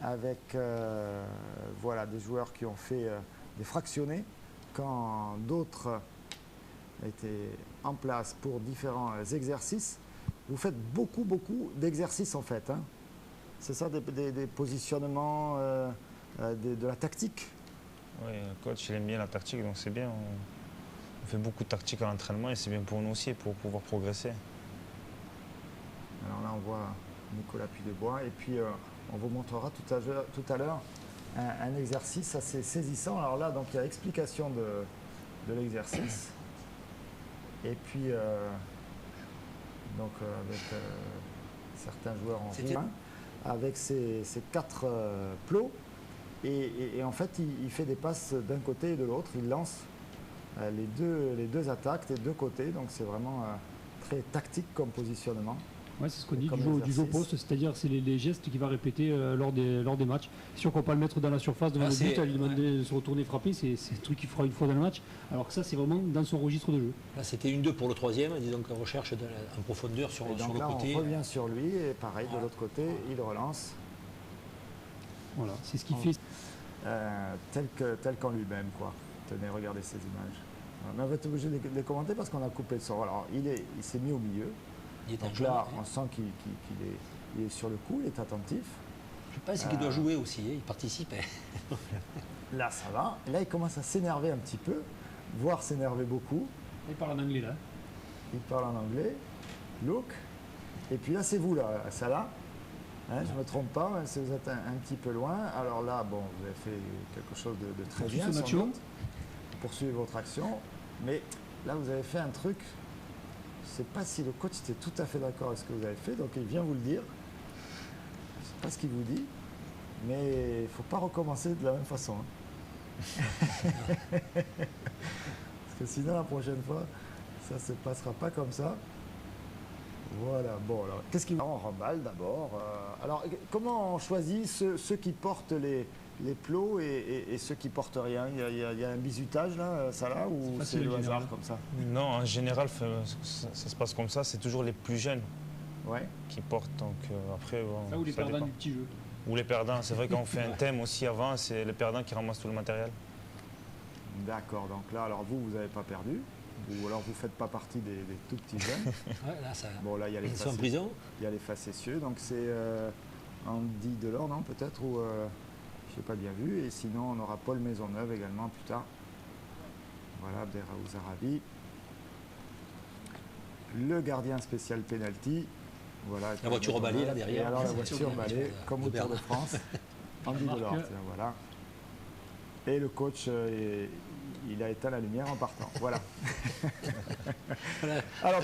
avec voilà, des joueurs qui ont fait des fractionnés quand d'autres étaient en place pour différents exercices. Vous faites beaucoup d'exercices en fait. Hein. C'est ça, des positionnements, de la tactique? Oui, le coach il aime bien la tactique, donc c'est bien. On fait beaucoup de tactique à l'entraînement et c'est bien pour nous aussi, pour pouvoir progresser. Alors là, on voit Nicolas Puydebois et puis on vous montrera tout à l'heure un exercice assez saisissant. Alors là, donc il y a explication de l'exercice et puis donc avec certains joueurs en roumain, avec ces 4 plots et en fait il fait des passes d'un côté et de l'autre, il lance les deux attaques des deux côtés, donc c'est vraiment très tactique comme positionnement. Ouais, c'est ce qu'on dit du jeu au poste, c'est-à-dire c'est les gestes qu'il va répéter lors des matchs. C'est sûr qu'on peut pas le mettre dans la surface devant le but, lui demander de se retourner frapper, c'est un truc qu'il fera une fois dans le match, alors que ça c'est vraiment dans son registre de jeu. Là c'était 1-2 pour le troisième, disons qu'en recherche en profondeur sur le côté. On revient sur lui et pareil de l'autre côté, il relance. Voilà, c'est ce qu'il fait. Tel qu'en lui-même, quoi. Tenez, regardez ces images. On va être obligé de les commenter parce qu'on a coupé le son. Alors il s'est mis au milieu. Donc là, on sent qu'il est sur le coup, il est attentif. Je pense qu'il doit jouer aussi, il participe. Là, ça va. Et là, il commence à s'énerver un petit peu, voire s'énerver beaucoup. Il parle en anglais, là. Il parle en anglais. Look. Et puis là, c'est vous, là, Salah. Hein, je ne me trompe pas, hein, si vous êtes un petit peu loin. Alors là, bon, vous avez fait quelque chose de très bien. Poursuivez votre action. Mais là, vous avez fait un truc. Je ne sais pas si le coach était tout à fait d'accord avec ce que vous avez fait, donc il vient vous le dire. Je ne sais pas ce qu'il vous dit, mais il ne faut pas recommencer de la même façon. Hein. Parce que sinon, la prochaine fois, ça ne se passera pas comme ça. Voilà, bon, alors, qu'est-ce qui on remballe d'abord. Alors, comment on choisit ceux qui portent les plots et ceux qui portent rien? Il y a un bizutage là, ça là, ou c'est le hasard comme ça? Non, en général, ça se passe comme ça, c'est toujours les plus jeunes qui portent. Donc après, bon, ça ou les perdants du petit jeu. Ou les perdants, c'est vrai qu'on fait un thème aussi avant, c'est les perdants qui ramassent tout le matériel. D'accord, donc là, alors vous n'avez pas perdu? Ou alors vous ne faites pas partie des tout petits jeunes? Bon, là, il y a les sont en prison. Il y a les facétieux, donc c'est Andy Delors, non, peut-être, ou je n'ai pas bien vu. Et sinon, on aura Paul Maisonneuve également plus tard. Voilà, Abderraouz Zarabi. Le gardien spécial penalty. Voilà, la voiture au balai, là, derrière. Et alors la voiture au balai, comme au Tour de France. Andy Delors, voilà. Et le coach, il a éteint la lumière en partant. Voilà. Voilà. Alors